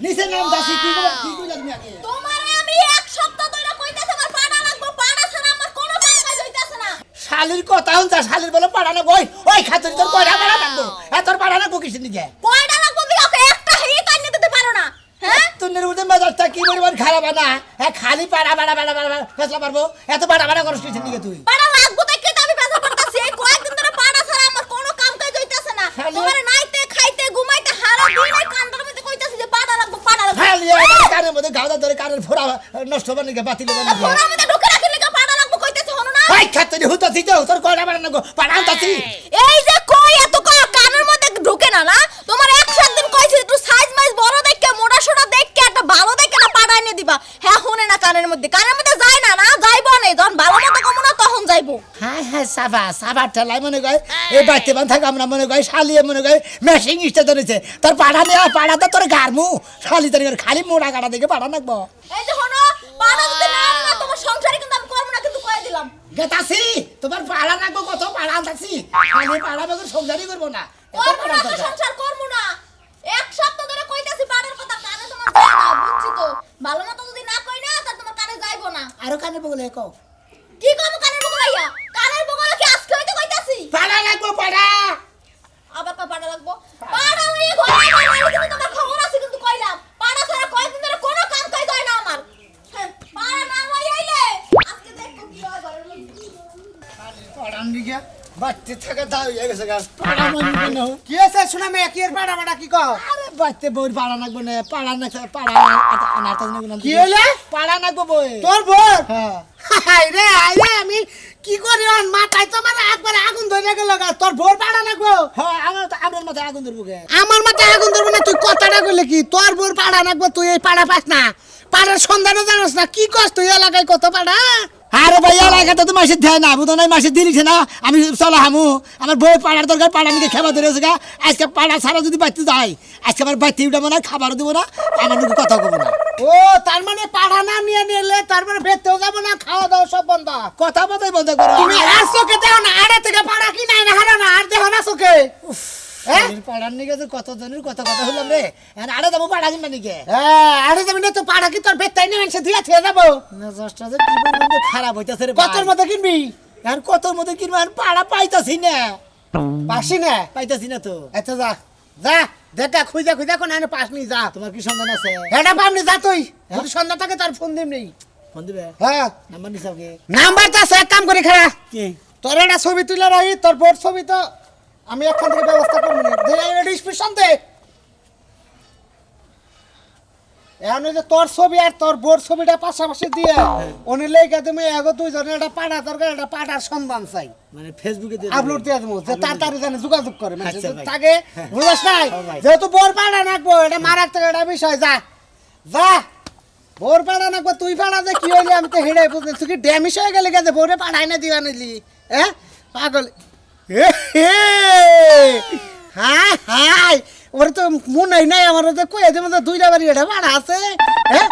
নিচে নাম দাসি কি কইলা তুমি আগে তোমারে আমি এক সপ্তাহ ধরে কইতাছি আমার পাড়া লাগবো পাড়া ছাড়া আমার কোনো কাজ হইতাছে না শালির কথা হুনতা শালির বলে পাড়ানো বই ওই খাতুরি তোর কয়টা পাড়া লাগবো তোর পাড়া লাগবো কিসের নিকে কয়টা লাগবো বিয়াকে একটা হেই কাইনে দিতে পারো না হ্যাঁ তুনের মধ্যে মেজাজটা কি পরিমাণ খারাপ না হ্যাঁ খালি পাড়া ফেসলা পারবো এত পাড়া করছ কিসের নিকে তুই পাড়া লাগবো দেখে তো আমি বেজা করতেছি এই কয়েকদিন ধরে পাড়া ছাড়া আমার কোনো কাম কাজ হইতাছে না তোমারে নাইতে খাইতে ঘুমাইতে হারা দিন এই কান্দার মধ্যে কইতাছি যে পাড়া লাগবো খালি কানের মধ্যে গাওদা ধরে কানের ফোড়া নষ্ট হবে নাকি বাতিল হবে নাকি ফোড়া মধ্যে ঢুকে রাখি লাগা পাড়া লাগবো কইতাছি হনো না ওই খাতুরি হুতাছি তো তোর কয়টা পাড়া লাগবো পাড়া হুতাছি এই যে কই এত কই কানের মধ্যে ঢুকে না না তোমার একদিন কইছি একটু সাইজ মাইজ বড় দেখে মোটা সোটা দেখে একটা ভালো দেখে না পাড়া এনে দিবা হ্যাঁ শুনে না কানের মধ্যে যায় না না যাইবো না যখন ভালো মতো কমু না তখন যাইবো হ্যাঁ সাবা ঠেলাই মনে কয় এই বাড়িতে বান থাকা আমরা মনে কয় শালিয়ে মনে কয় মেশিং ইস্টা ধরেছে তোর পাড়া নেওয়া পাড়া তো তোর গারমু শালি তোর খালি মোড়া কাটা দেখে পাড়া নাকবো এই যে হনো পাড়া যদি না না তোমার সংসারে কিন্তু আমি করব না কিন্তু কয়ে দিলাম গেতাছি তোমার পাড়া নাকবো কত পাড়া আনতাছি খালি পাড়া বেগর সংসারই করবো না করব না তো সংসার করব না এক সপ্তাহ ধরে কইতাছি পাড়ার কথা কানে তোমার যায় না বুঝছি তো ভালো মতো যদি না কই না তাহলে তোমার কানে যাইবো না আরো কানে বলে কও কি কম কানের বগলাইয়া কানের বগলা কি আজকে হইতে কইতাছি পাড়া নাকবো পাড়া আবার কয় পাড়া লাগবো পাড়া হইয়ে ঘরে ঘরে কিন্তু তোমার খবর আছে কিন্তু কইলাম পাড়া ছাড়া কয়দিন ধরে কোনো কাম কাজ হয় না আমার হ্যাঁ, পাড়া না হই আইলে আজকে দেখো কি হয় ঘরের মধ্যে পাড়ান দিকে বাচ্চা থাকা দাও হয়ে গেছে গা পাড়া মানে কেন কি আছে শোনা মে কি এর পাড়া কি কও আরে বাচ্চা বই পাড়া নাকবো না পাড়া নাকছে পাড়া আনাতা নাকবো কি হইলে পাড়া নাকবো বই তোর বোন হ্যাঁ আইরে আমি কি করি অন মাথায় তোমার একবার আগুন ধরে গেল গা তোর বোর পাড়া নাকবো হ্যাঁ আমার মাথায় আগুন ধরবো গে আমার মাথায় আগুন ধরবো না তুই কথাটা কইলে কি তোর বোর পাড়া নাকবো তুই এই পাড়া পাস না পাড়ার সন্ধানও জানোস না কি কস তুই এলাকায় কত পাড়া আরে ভাই এলাকাতে তো মাসে দেয় না বুঝো নাই মাসে দিলিছে না আমি চলো হামু আমার বই পাড়ার দরকার পাড়া নিতে খেবা ধরেছে গা আজকে পাড়া ছাড়া যদি বাড়তে যাই আজকে আমার বাড়তে উঠাবো না খাবারও দেবো না আমার লোক কথা কবো না ও তার মানে পাড়া না নিয়ে নিলে তার মানে বেতেও যাবো না খাওয়া দাওয়া সব বন্ধ কথা বলতে বন্ধ করো তুমি আর চোখে দেখো না আড়ে থেকে পাড়া কি নাই না হারা না আর দেখো না চোখে হ্যাঁ পাড়ার নিকে কত জনের কথা হলাম রে আরে যাবো পাড়া কিনবা নিকে হ্যাঁ আরে যাবি না তো পাড়া কি তোর বেতাই নিয়ে মানুষে দিয়া থেকে যাবো মেজাজটা যে কি পরিমাণে খারাপ হইতাছে রে কতর মধ্যে কিনবি আর কতর মধ্যে কিনবো আর পাড়া পাইতাছি না পাসি না পাইতাছি না তো আচ্ছা যা যা দেখা খুঁজা কোন আনে পাস নি যা তোমার কি সন্ধান আছে এটা পাবনি যা তুই যদি সন্ধ্যা থাকে তার ফোন দিম নেই ফোন দিবে হ্যাঁ নাম্বার নিছাও কে নাম্বার তো আছে এক কাম করে খারা কি তোর একটা ছবি তুলে রাখি তোর বোর্ড ছবি তো আমি এখান থেকে ব্যবস্থা করবো না ডিসক্রিপশন দে এখন ওই যে তোর ছবি আর তোর বোর্ড ছবিটা পাশাপাশি দিয়ে উনি লেগে তুমি এগো দুইজনে একটা পাড়া দরকার একটা পাড়ার সন্ধান চাই মানে ফেসবুকে দিয়ে আপলোড দিয়ে দেবো যে তাড়াতাড়ি জানে যোগাযোগ করে আচ্ছা ভাই। তাকে বুঝাস নাই Alright. যেহেতু বোর পাড়া নাকবো এটা মারার থেকে এটা বিষয় যা যা বোর পাড়া নাকবো তুই পাড়া যে কি হইলি আমি তো হেঁড়ে বুঝলি তুই কি ড্যামিস হয়ে গেলে গেছে বোরে পাড়াই না দিবা নিলি হ্যাঁ পাগল হ্যাঁ হাই ওরে তো মনে নাই আমার তো কয়ে দেবো তো দুইটা বাড়ি এটা পাড়া আছে হ্যাঁ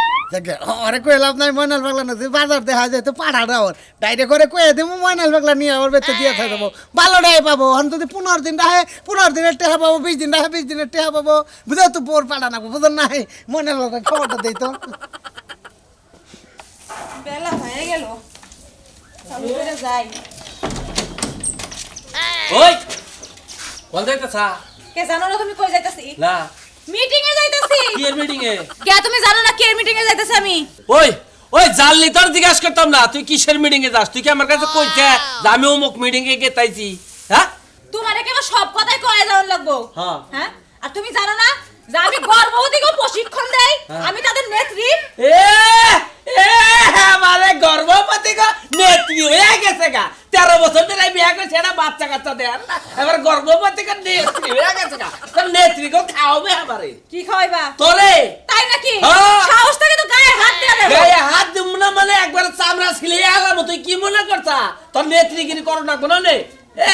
ওরে কয়ে লাভ নাই ময়নাল পাগলা না তুই বাজার দেখা যায় তো পাড়াটা ওর ডাইরেক্ট করে কয়ে দেবো ময়নাল পাগলা নিয়ে ওর বেতে দিয়ে থাকবো ভালোটাই পাবো হন যদি 15 দিন রাহে 15 দিনের টেহা পাবো 20 দিন রাহে 20 দিনের টেহা পাবো বুঝো তো বোর পাড়া না বুঝো নাই ময়নাল পাগলা খবরটা দেই তো বেলা হয়ে গেল চালু করে যাই ওই কোন যাইতাছা কে জানো না তুমি কই যাইতাছি না মিটিং এ যাইতাছি কি এর মিটিং এ কে তুমি জানো না কে মিটিং এ যাইতাছি আমি ওই ওই জানলি তোর জিজ্ঞাসা করতাম না তুই কিসের মিটিং এ যাস তুই কি আমার কাছে কইছে যে আমি অমুক মিটিং এ গেতাইছি হ্যাঁ তোমারে কেন সব কথাই কয়ে যাওয়ার লাগবো হ্যাঁ। হ্যাঁ আর তুমি জানো না যে আমি গর্ভবতীকে প্রশিক্ষণ দেই আমি তাদের নেত্রী এ এ আমারে গর্ভবতী গো নেত্রী হয়ে গেছে গা 13 বছর ধরে বিয়া করছে না বাচ্চা কাচ্চা দেন না এবার গর্ভবতী গো নেত্রী হয়ে গেছে গা তোর নেত্রী গো খাওয়াবে আমারে কি খাওয়াইবা তোরে তাই নাকি হ্যাঁ। সাহস থেকে তো গায়ে হাত দিয়ে দেবো গায়ে হাত দিম না মানে একবার চামড়া ছিলে আলাম তুই কি মনে করছা তোর নেত্রীগিরি করো না কোনো নে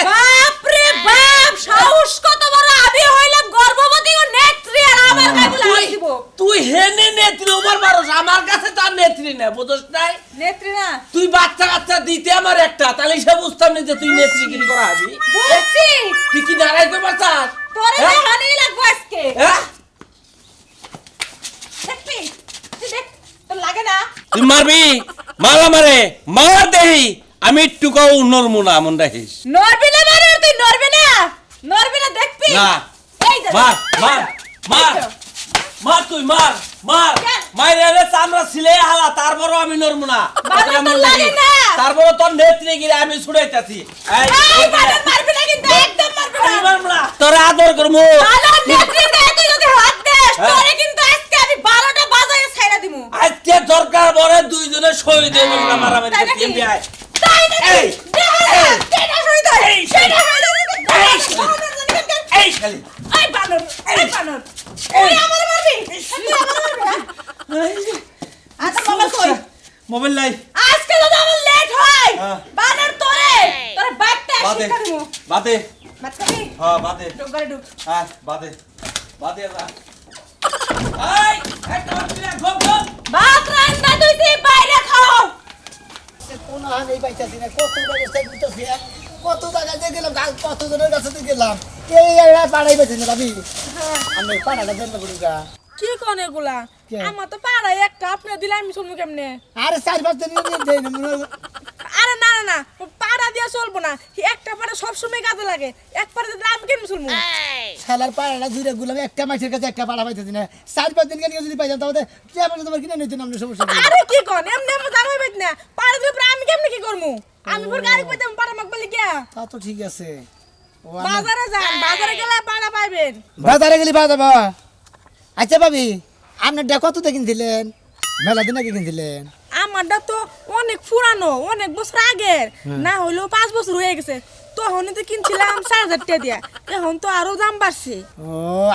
বাপ রে বাপ সাহস কত বড় আমি হইলাম গর্ভবতী ও নেত্রী আর আমার গায়ে বলে হাত দিব তুই হেনে নেত্রী ওভার মারস আমার কাছে তার নেত্রী না বুঝছ নাই নেত্রী না তুই বাচ্চা কাচ্চা দিতে আমার একটা তাহলে সে বুঝতাম না যে তুই নেত্রীগিরি করা হবি বলছি তুই কি দাঁড়াইতে পারছাস তোরে হ্যাঁ? দেখানেই লাগবো আজকে হ্যাঁ লাগে না তুই মারবি মার আমারে মার দেহি আমি একটু কও নরমু না মন রাখিস নড়বি না মানে তুই নড়বি না দেখবি না এই যে মার মার মার মার তুই মার মার মাইরে রে চামড়া ছিলে হালা তারপরও আমি নরমু না বাবা তো লাগে না। তারপরও তোর নেত্রী গিরে আমি ছুড়াইতাছি এই বাবা মারবি না কিন্তু একদম মারবি না তোর আদর করমু ভালো নেত্রী রে তুই যদি হাত দেস হ্যাঁ। তোরে কিন্তু আজকে আমি 12টা বাজায় ছাইরা দিমু আজকে দরকার পড়ে দুইজনে শহীদ হয়ে গেল মারামারি তাই করতে নাকি? বিয়ায় তাই নাকি এই, কেনা শহীদ হয় এই, কেনা শহীদ এই খালি এই বানর তুই আমার মারবি তুই আমার মারবি না আচ্ছা বাবা কই মোবাইল নাই আজকে যদি আমার লেট হয় হ্যাঁ। বানর তোরে বাইতে বাদে শিক্ষা দিমু বাদে বাদ খাবি হ্যাঁ বাদে ঢুক ঘরে ঢুক হ্যাঁ বাদে বাদে যা এই একটা বাচ্চা ঘুম ঘুম ভাত রান্না তুই বাইরে খাও কোন হানেই পাইতাছি না, কত ব্যবস্থা করতেছি, কত জায়গায় দিয়ে গেলাম, কত জনের কাছে দিয়ে গেলাম, এই জায়গায় পাড়াই পাইছি না ভাবি। আমি পাড়াটা জানতে পারি গা। কি কোন এগুলা কে? আমার তো পাড়ায় একটা আপনি দিলে আমি শুনবো কেমনে আরে 4-5 দিন দেই না মনে হয়। আরে না না না পাড়া দিয়ে চলবো না একটা পাড়া সবসময় কাজে লাগে এক পাড়া দিলে আমি কেমন শুনবো শালার পাড়াটা ঘুরে গুলাম, একটা মাছের কাছে একটা পাড়া পাইতেছি না, 4-5 দিন কেন যদি পাইতাম তাহলে কেমন তোমার কিনে নিতেন আপনি সমস্যা কি? আরে কি কোন এমনি আমার দাম হইবে না পাড়া দিলে পরে আমি কেমনে কি করবো আমি পর গাড়ি পাইতাম পাড়া মাক বলি কে তা তো ঠিক আছে। বাজারে যান বাজারে গেলে পাড়া পাইবেন বাজারে গেলি বাজাব। আচ্ছা ভাবি, আপনার ডা কত কিনছিলেন? মেলা দিন আগে কিনছিলেন? আমারটা তো অনেক পুরানো অনেক বছর আগের না হইলেও 5 বছর হয়ে গেছে তখন তো কিনছিলাম 4,000 টাকা দিয়া এখন তো আরো দাম বাড়ছে ও,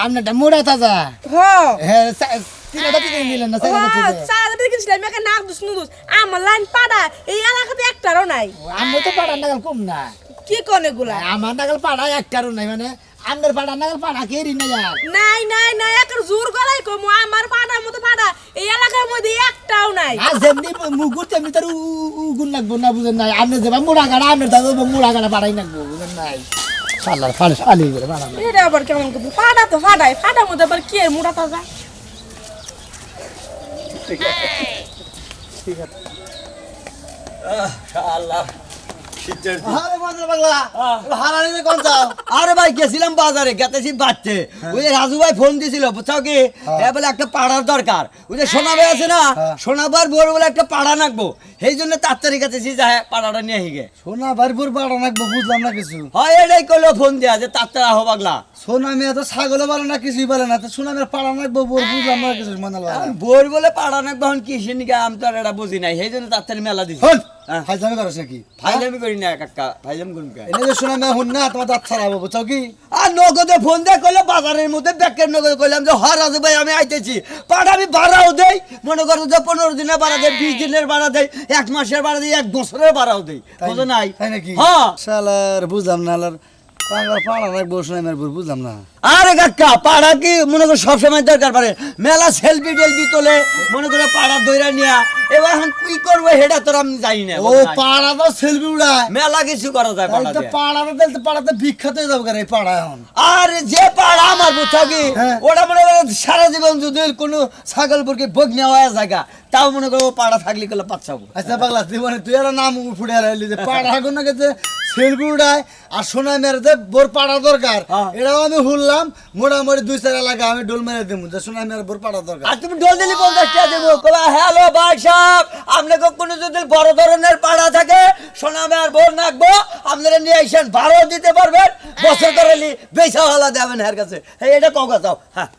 আপনারটা মোড়া তাজা। হ্যাঁ, 3,000 টাকা কিনছিলেন না 4,000 টাকা? 4,000 টাকা কিনছিলাম একা নাক দুস নুদুস আমার লাইন পাড়া এই এলাকাতে একটারও নাই আমরা তো পাড়ার নাগাল কম না, কি কোন এগুলা আমার নাগাল পাড়া একটারও নাই, মানে আপনার পাড়ার নাগাল পাড়া কেরি না যার। নাই নাই নাই একের জোর গলাই কমু আমার পাড়ার মতো পাড়া এই এলাকার মধ্যে একটাও নাই আর যেমনি মুগুর তেমনি তার উগুন লাগবো না, বুঝেন নাই? আপনি যাবা মোড়া গাড়া, আপনার দাদা মোড়া গাড়া পাড়াই লাগবো, বুঝেন নাই? শালার ফালি করে পাড়া। এটা আবার কেমন করবো ফাটা তো ফাটাই ফাটার মধ্যে আবার কি এর মোটা তাজা আল্লাহ আরে বাজার পাগলা হারানি রে কোন যাও আরে ভাই গেছিলাম বাজারে গেতেছি বাচ্চে ওই যে রাজু ভাই ফোন দিছিল বুঝছো কি এ বলে একটা পাড়ার দরকার ওই যে সোনা ভাই আছে না সোনা ভাইয়ের বড় বলে একটা পাড়া নাকবো সেই জন্য তাড়াতাড়ি গেতেছি যা পাড়াটা নিয়ে হিগে সোনা বারপুর পাড়া নাকবো বুঝলাম না কিছু হয় এটাই করলো ফোন দেয়া যে তাড়াতাড়ি আহ পাগলা সোনা মেয়ে তো ছাগল বলে না কিছুই বলে না তো সোনা মেয়ের পাড়া নাকবো বুঝলাম না কিছু মনে লাগে বোর বলে পাড়া নাকবো এখন কিসের নিকে আমি তো আর এটা বুঝি নাই সেই জন্য তাড়াতাড়ি মেলা দিছি হন হ্যাঁ। ফাইজামি করছ নাকি ফাইলামি করি না কাকা ফাইলাম করুন কে এনে যে সোনা মেয়ে হুন না তোমার দাঁত ছাড়াবো বুঝছো কি আর নগদে ফোন দিয়ে করলে বাজারের মধ্যে ব্যাকের নগদে করলাম যে হ্যাঁ রাজু ভাই আমি আইতেছি পাড়া আমি ভাড়াও দেই মনে করো যে 15 দিনের ভাড়া দেই 20 দিনের ভাড়া দেই 1 মাসের ভাড়া দেই 1 বছরের ভাড়াও দেই বুঝো নাই তাই নাকি হ্যাঁ শালার বুঝলাম না আলার পাড়া নাকবো সোনা মেয়ের বুঝলাম না আরে কাকা পাড়া কি মনে করো সবসময় দরকার পড়ে মেলা সেলফি টেলফি তোলে মনে করো পাড়া দইরা নিয়া এবার এখন কি করবো সেটা তোর আমি জানি না ও পাড়া তো সেলফি উড়ায় মেলা কিছু করা যায় পাড়া তো দিয়ে। পাড়াতে দিলে পাড়াতে বিখ্যাত হয়ে যাবে এই পাড়া এখন আর যে পাড়া আমার বুঝছো কি হ্যাঁ। ওটা মনে করো সারা জীবন যদি কোনো ছাগল বুরকে বগ নেওয়া জায়গা তাও মনে করো ও পাড়া থাকলে গেলে পাচ্ছাবো আচ্ছা পাগলা তুই মানে তুই একটা নাম ফুটে হারাইলি যে পাড়া এখন না গেছে সেলফি উড়ায় আর সোনা মেরেতে বোর পাড়া দরকার হ্যাঁ। এটাও আমি শুনলাম মোটামুটি 2-4 এলাকা আমি ডোল মেরে দেবো যে সোনা মেরে বোর পাড়া দরকার আর তুমি ডোল দিলি 50 টাকা দেবো কবা হ্যালো ভাই সাহেব আপনাকে কোনো যদি বড় ধরনের পাড়া থাকে সোনামে আর বোর নাকবো আপনারা নিয়ে আইসেন ভাড়াও দিতে পারবেন বছর ধরেলি বেচা হলা দেবেন এর কাছে এই এটা কগা দাও হ্যাঁ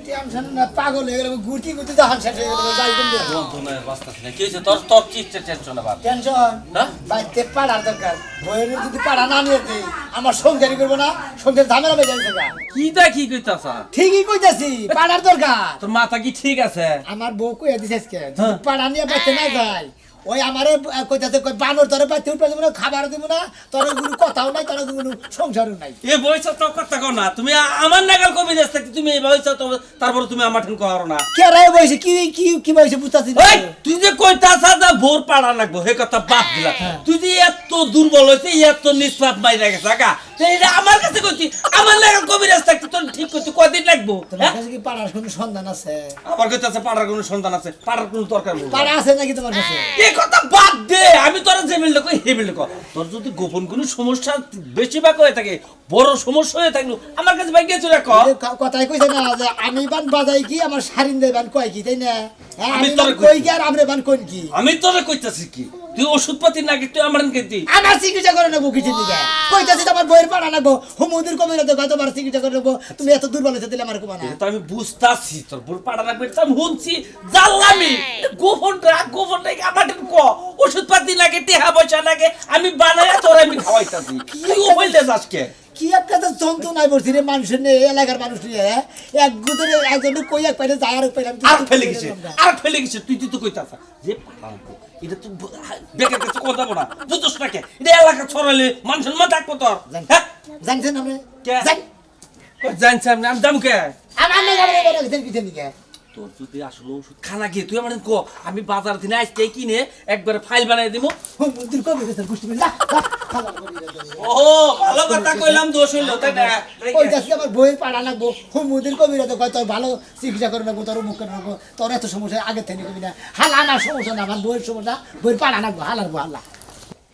টেনশন না, পাগল হয়ে গেল, গুটি গুটি জাহান শেষ হয়ে গেল, যাই কোন দিয়ে? টেনশন বাইতে পাড়ার দরকার, বইয়ের যদি পাড়া না নিয়ে দেই আমার সংসারই করবো না, সংসার ঝামেলা বেজে যাবে। কিটা কি কইতাছ ঠিকই কইতাছি, পাড়ার দরকার। তোর মাথা কি ঠিক আছে আমার বউ কইয়া দিছে আজকে, যদি পাড়া নিয়ে বাইতে না যায় ওই আমারে কইতাছে কই বানর তোরে বাইতে উঠবে না, খাবার দিব না, তোর কোনো কথাও নাই, তোর কোনো সংসারও নাই। এ বয়স তো কথা কও না তুমি আমার নাগাল কবি যাস থাকতে তুমি এই বয়স তো তারপর তুমি আমার ঠেন করো না। কে রে বইছে কি কি কি বইছে বুঝতাছি না। ওই তুই যে কইতাছ না ভোর পাড়া লাগবো হে কথা বাদ দিলা। তুই যে এত দুর্বল হইছে এত নিষ্পাপ মাইরা গেছে আগা তো এটা আমার কাছে কইছি আমার নাগাল কবি যাস থাকতে তোর ঠিক কইতে কয়দিন লাগবো? তোমার কাছে কি পাড়ার কোনো সন্ধান আছে? আমার কাছে আছে পাড়ার কোনো সন্তান আছে, পাড়ার কোনো দরকার নেই। পাড়া আছে নাকি তোমার কাছে? এই কথা বাদ দে, আমি তোর যে মিললে কই হে মিললে কই তোর যদি গোপন কোনো সমস্যা বেশিরভাগ হয়ে থাকে বড় সমস্যা হয়ে থাকলো আমার কাছে ভাই গেছো রাখ। কথাই কইছে না যে আমি বান বাজাই কি আমার শারিন দেই বান কয় কি তাই না? হ্যাঁ আমি আমি তোরে কই কি আর আমরে বান কোন কি? আমি তোরে কইতাছি কি তুই ওষুধপাতি নাকি তুই আমার কেতি আমার চিকিৎসা করে নেবো কিছু দিকে কইতাছি তোমার বইয়ের পাড়া লাগবো হুমুদির কবিরা তো তোমার চিকিৎসা করে নেবো, তুমি এত দুর্বল হয়েছে দিলে আমার কমা না। তো আমি বুঝতাছি তোর ভুল পাড়া লাগবে এটা আমি শুনছি জানলামি গোপনটা আমার ক ওষুধপাতি লাগে টেহা পয়সা লাগে আমি বানাইয়া তোর আমি খাওয়াইতাছি তুই ও বলতে যাস কে? কি একটা তো যন্ত্রণায় পড়ছি রে মানুষের নিয়ে, এলাকার মানুষ নিয়ে এক গুদরে একজন কই এক পাইলে যায় আর এক পাইলাম আর ফেলে গেছে তুই তো কইতাছ যে পাড়া এটা তো বেকার কাছে কথা বলা বুঝছ না কে এটা এলাকা ছড়ালে মানুষের মা থাকবো তোর। হ্যাঁ জানছেন আপনি কে? জান জানছি আমি দাম কে আমার না গাবে বড় কিছু কিছু নিকে তোর যদি আসলে ওষুধ খানা গিয়ে তুই আমার কো আমি বাজার থেকে আজকে কিনে একবারে ফাইল বানাই দিব। হুমুদির কবিরা গোষ্ঠী না ও ভালো কথা কইলাম দোষ হইলো তাই না? কইতাছি আমার বইয়ের পাড়া লাগবো হুমুদির কবিরা তো কয় তোর ভালো চিকিৎসা করে নেবো, তোর মুখ করে নেবো, তোর এত সমস্যা আগে থেকে কবি না। হাল আমার সমস্যা না, আমার বইয়ের সমস্যা, বইয়ের পাড়া লাগবো, হালারবো হাল্লা।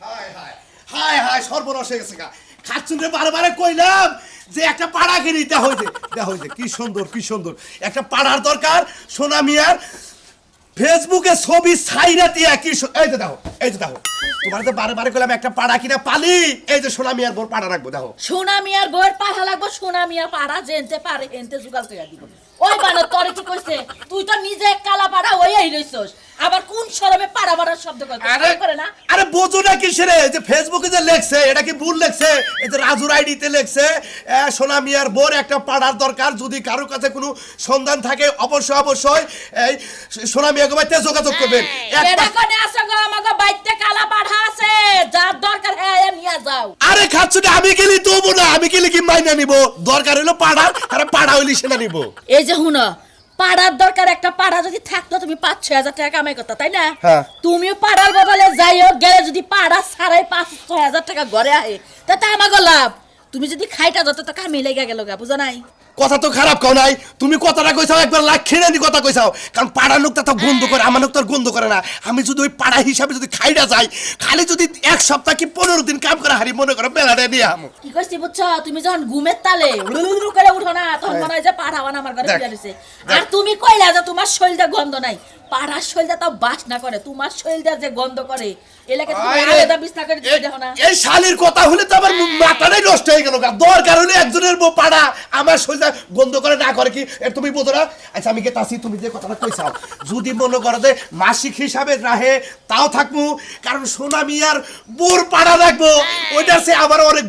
হায় হায় হায় হায় সর্বনাশ হয়ে গেছে গা। খাচ্ছুনরে বারে কইলাম যে একটা পাড়া কিনে দেওয়া হয়েছে কি সুন্দর একটা পাড়ার দরকার। সোনা মিয়ার ফেসবুকে ছবি ছাইরা দিয়া কি এই যে দেখো তোমার তো বারে কইলাম একটা পাড়া কিনা পালি, এই যে সোনা মিয়ার বোর পাড়া রাখবো দেখো। সোনা মিয়ার বইয়ের পাড়া লাগবো, সোনা মিয়া পাড়া জেনতে পারে এনতে জুগাল কইয়া দিব। ওই বানর তোরে কি কইছে? তুই তো নিজে কালা পাড়া ওই রইছস, আবার কোন শরমে পাড়া পাড়ার শব্দ করে না? আরে বোঝো না কিসের যে ফেসবুকে যে লেখছে এটা কি ভুল লেখছে? এই যে রাজুর আইডিতে লেখছে সোনা মিয়ার বোর একটা পাড়ার দরকার, যদি কারোর কাছে কোনো সন্ধান থাকে অবশ্যই এই সোনা মিয়াকে বাইতে যোগাযোগ করবেন। এটা কোনে আছে গো? আমাগো বাইতে কালা পাড়া আছে, যার দরকার হ্যাঁ নিয়া যাও। আরে খাচ্ছ না, আমি গেলি দেবো না, আমি গেলে কি মাইনা নিব? দরকার হলো পাড়ার, আরে পাড়া হইলে সেটা নিব। এই যে হুনো পাড়ার দরকার, একটা পাড়া যদি থাকতো তুমি 5-6 হাজার টাকা কামাই করতে তাই না? হ্যাঁ। তুমিও পাড়ার বদলে যাইও গেলে যদি পাড়া 5.5-6 হাজার টাকা ঘরে আহে তা আমাগো লাভ। তুমি যদি খাইটা যত টাকা মিলে গেল গা, বুঝো নাই? কথা তো খারাপ কও নাই, তুমি কথাটা কইছাও একবার লাখ খেয়ে নি কথা কইছাও, কারণ পাড়ার লোকটা তো গন্ধ করে, আমার লোক তো আর গন্ধ করে না। আমি যদি ওই পাড়া হিসাবে যদি খাইটা যাই, খালি যদি 1 সপ্তাহ কি 15 দিন কাম করে হারি মনে করো বেলাটা নিয়ে আমো। কি কইছি বুঝছো? তুমি যখন ঘুমের তালে উড়ুড়ু করে উঠো না, তখন মনে হয় যে পাড়া বানা আমার ঘরে ফিরে রইছে। আর তুমি কইলা যে তোমার শরীরটা গন্ধ নাই, পাড়ার শরীরটা তো বাসনা করে, তোমার শরীরটা যে গন্ধ করে এলাকা তুমি আলাদা বিছনা করে দিতে দেখো না? এই শালির কথা হলে তো আমার মাথাটাই নষ্ট হয়ে গেল। দরকার হলে একজনের পাড়া আমার শরীরটা গন্ধ করে না করে কি তুমি বোঝো না? আচ্ছা আমি গেতাছি, তুমি যে কথাটা কইছাও যদি মনে করো যে মাসিক হিসাবে রাহে তাও থাকবো, কারণ সোনা মিয়ার বোর পাড়া রাখবো, ওইটা সে আমার অনেক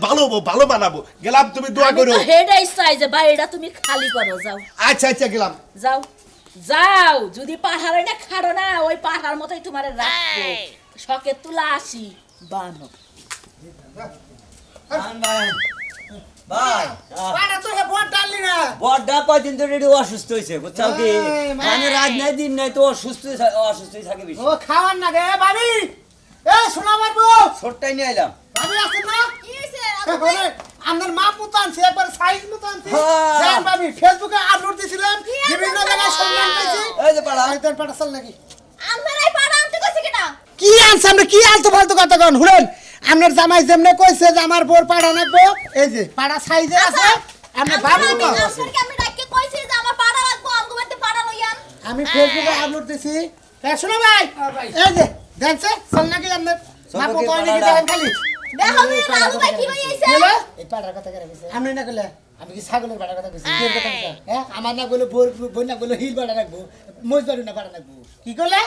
ভালো বানাবো। গেলাম, তুমি দোয়া করো। হেডাই চাই যে ভাই এটা তুমি খালি করো, যাও আচ্ছা গেলাম। যাও যদি পাহাড়ে না খাড়ো না, ওই পাহাড় মতোই তোমার রাখবো। শখে তুলা আসি বানো ভাই পাড়া তো হে বড় ডাললি না। বড়টা কয়দিন ধরে একটু অসুস্থ হয়েছে বুঝছাও কি? মানে রাত নাই দিন নাই তো অসুস্থই থাকে বেশি। ও খাওয়ার না গে ভাবি, এ শোনা মারবো ছোটটাই নিয়ে এলাম। ভাবি আছেন না? কি হইছে? আপনার মা মতো আনছে, একবার সাইজ মতো আনছে। হ্যাঁ। জান ভাবি ফেসবুকে আপলোড দিছিলাম, বিভিন্ন জায়গায় সম্মান পেয়েছি। এই যে পাড়া তোর পাড়া চল নাকি? আমরাই পাড়া আনতে কইছে কিনা? কি আনছে আমরা? কি আলতু ফালতু কথা কন শুনেন। আপনার জামাই যেমনে কইছে যে আমার বোর পাড়া নাকবো, এই যে পাড়া সাইজে আছে। আপনি ভাবুন না। আপনাকে আমি ডাককে কইছি যে আমার পাড়া রাখবো, আমগো বাড়িতে পাড়া লইয়ান। আমি ফেসবুকে আপলোড দিছি। শোনো ভাই, এই যে দেখছে চল নাকি আপনার মা মতো নাকি দেখেন খালি। দেখো মি লালু ভাই কি লইছে? বলে এই পাড়ার কথা কেন কইছে? আপনি না কইলে আমি কি ছাগলের পাড়ার কথা কইছি? কি কথা কইছে? হ্যাঁ আমার না বলে বই না বলে হিল পাড়া রাখবো, মজ বাড়ি না পাড়া রাখবো। কি কইলে?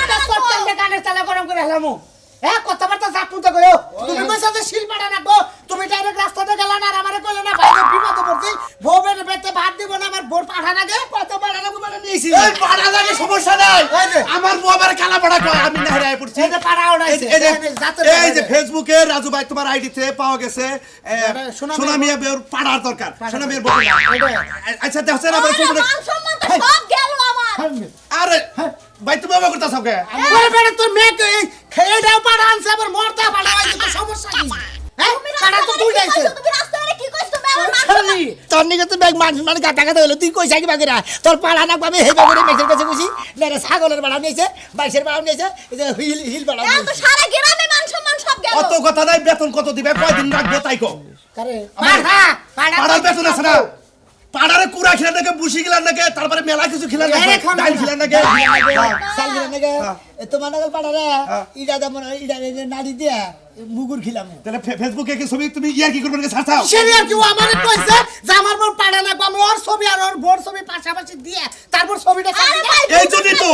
একটা সত্তর কানের চালা গরম করে হেলামু। হ্যাঁ কথাবার্তা জাপুতে কইও। তুমি কইছো যে শিল পাড়া রাখবো, তুমি ডাইরেক্ট রাস্তাতে গেলা না আর আমারে কইলে না ভাই বিপদে পড়ছি, বউবের পেটে ভাত দিব না, আমার বোর পাঠা লাগে, কত পাড়া রাখবো পাড়া নিয়েছি। এই পাড়া লাগে সমস্যা নাই, এই যে। আমার বউ আমার কালা পাড়া কয়, আমি এই যে পাড়া উড়াইছে, এই যে জাতের এই যে ব্যাপারে। ফেসবুকে রাজু ভাই তোমার আইডিতে পাওয়া গেছে সোনা সোনা মিয়া বের পাড়ার দরকার সোনা মিয়ার বউ আচ্ছা দেখছেন আবার আরে মান সম্মান তো সব গেল আমার আরে ভাই তুমি বাবা করতেছ কে ওরে বেটা তোর মেয়েকে এই খেয়ে দাও পাড়া আনছে আবার মরতা পাড়া হইছে তো সমস্যা কি হ্যাঁ পাড়া তো তুই যাইছে তুমি রাস্তায় কি কইছ তুমি আমার মান সম্মান তোর নিকে তো ব্যাগ মানে গাটা গাটা হলো তুই কইছা কি বাগেরা তোর পাড়া না আমি হেবা করে মেছের কাছে কইছি না রে ছাগলের বাড়া নিয়েছে বাইশের বাড়া নিয়েছে এই যে হিল বাড়া এখন তো সারা গ্রামে মান সম্মান সব গেল অত কথা নাই বেতন কত দিবে কয়দিন রাখবে তাই কো কারে পাড়ার বেতন আছে না পাড়ারে কুড়া খিলান নাকি বুসি খিলান নাকি তারপরে মেলা কিছু খিলান নাকি ডাল খিলান নাকি সাল গিলা নাকি তোমার নাগাল পাড়ারে ইডা দা মনে ইডা নাড়ি দিয়া মুগুর খিলাম তাহলে ফেসবুকে কি ছবি তুমি ইয়ার কি করবে নাকি ছাড়ছাও সেরি আর কি ও আমারে কইছে যে আমার বোন পাড়া না আমি ওর ছবি আর ওর বোর ছবি পাশাপাশি দিয়ে তারপর ছবিটা আরে ভাই এই জন্যই তো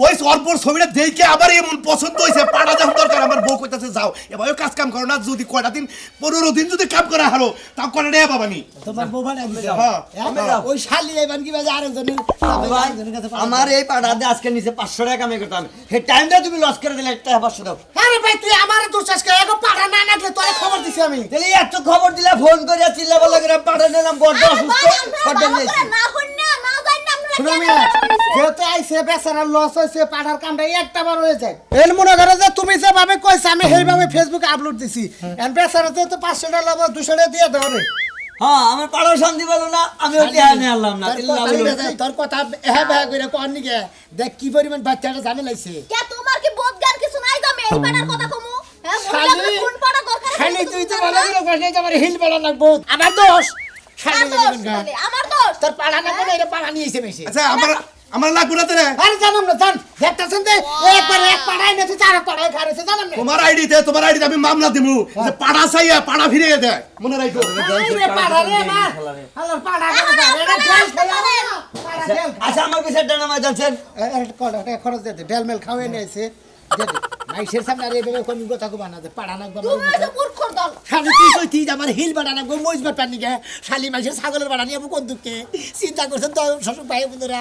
ওই সরপর ছবিটা দেখে আবার এমন পছন্দ হয়েছে পাড়া যখন দরকার আমার বউ কইতাছে যাও এবার কাজ কাম করো না যদি কয়টা দিন 15 দিন যদি কাম করা হারো তাও করে রে বাবানি তোমার বউ ভাড়া দিছে হ্যাঁ। ওই শালি এবান কি বাজে আরেকজনের ভাই, আমার এই পাড়াতে আজকে নিচে 500 টাকা আমি করতাম সেই টাইমটা তুমি লস করে দিলে একটা 500 দাও আরে ভাই তুই আমারে দুশ্বাস করে এগো পাড়া না নাকলে তোরে খবর দিছি আমি তাহলে এত খবর দিলে ফোন করে চিল্লা বলা করে পাড়া নিলাম বড্ড আরে অসুস্থ ভাই আমরা বড্ড ভালো নিয়েছি করে না হইন না যাই না আমরা শুনো কেন মিয়া যেহেতু আইছে বেচারা লস হইছে পাড়ার কামটা একটা বার হয়ে যায় এর মনে করে যে তুমি যেভাবে কইছ আমি সেইভাবে ফেসবুকে আপলোড দিছি এন্ড বেচারা তো 500 টাকা লব 200 টাকা দিয়ে দাও রে হ্যাঁ আমার পাড়াও শান্তি পেলো না আমি ওইটা নিয়ে আনলাম না তোর কথা হ্যাঁ ভাই করে কর নিকে দেখ কি পরিমাণ বাচ্চাটা ঝামেলাইছে কে তোমার কি বোধ জ্ঞান কিছু নাই তো আমি এই পাড়ার কথা কমু হ্যাঁ শালি, মহিলা কোন পাড়া দরকার আছে? খালি তুই তো ভালো করে কষ্ট আমার হিল বেড়া লাগবো আমার দোষ শালি আমার দোষ জীবন বলে, আমার দোষ তোর পাড়া না বলে এটা পাড়া নিয়েছে বেশি আচ্ছা আমার লাগবে না রে আরে জানাম না জান দেখতাছেন যে একবার এক পাড়ায় নেছে চার পাড়ায় খারেছে জানাম না তোমার আইডিতে আমি মামলা দিমু যে পাড়া চাইয়া পাড়া ফিরিয়ে দেয় মনে রাখো আরে পাড়া রে মা আল্লাহ পাড়া করে এটা ডেল খেলা পাড়া ডেল আচ্ছা আমার বিষয়টা নামায় জানছেন খরচ দে ডেল মেল খাওয়ে নিয়েছে মাইসের সামনে আর এইভাবে কোন কথা কো বানাতে পাড়া না তুমি এই যে মূর্খর দল শালি তুই কইতি যে আমার হিল বাড়া না গো মইজ বাটার নিকে শালি মাইসের ছাগলের বাড়া নিয়ে কোন দুঃখে চিন্তা করছেন তো শ্বশুর ভাই বন্ধুরা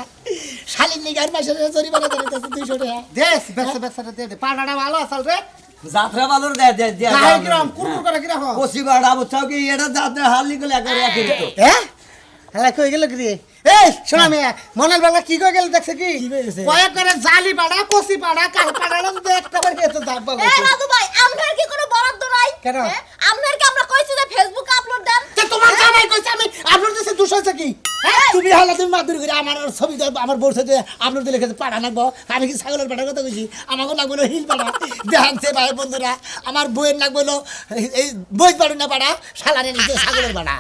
শালির নিকে আর মাইসের জরি বাড়া করে 200 টাকা দেশ বেসা বেসাটা দে পাড়াটা ভালো আসাল রে যাত্রা বালুর দেয় নাই গ্রাম কুরকুর করে কিরা হয় কষি বাড়া বুঝছাও কি এটা যাত্রা হালি গেলে একবারে একই তো হ্যাঁ হ্যাঁ কই গেল কি এই শোনা মেয়ে মনের বাংলা কি কই গেল দেখছে কি কি কইছে? কয়েক করে জালি পাড়া কষি পাড়া কাল পাড়া তো একটা বার গেছে দাগ বাবা এই রাজু ভাই আমনের কি কোনো বরাদ্দ নাই কেন? হ্যাঁ? আমনের কি আমরা কইছি যে ফেসবুকে আপলোড দেন তে তোমার জামাই কইছে আমি আপলোড দিতে 200 কি তুমি হালা তুমি মাদুর করে আমার ছবি দাও আমার বোর সাথে আপনার দিলে খেতে পাড়া নাকবো আমি কি ছাগলের পাড়ার কথা কইছি আমাকে লাগবে হলো হিল পাড়া দেখাচ্ছে ভাই বন্ধুরা আমার বইয়ের লাগবে হলো এই বই পাড়ো না পাড়া শালারে নিচে ছাগলের পাড়া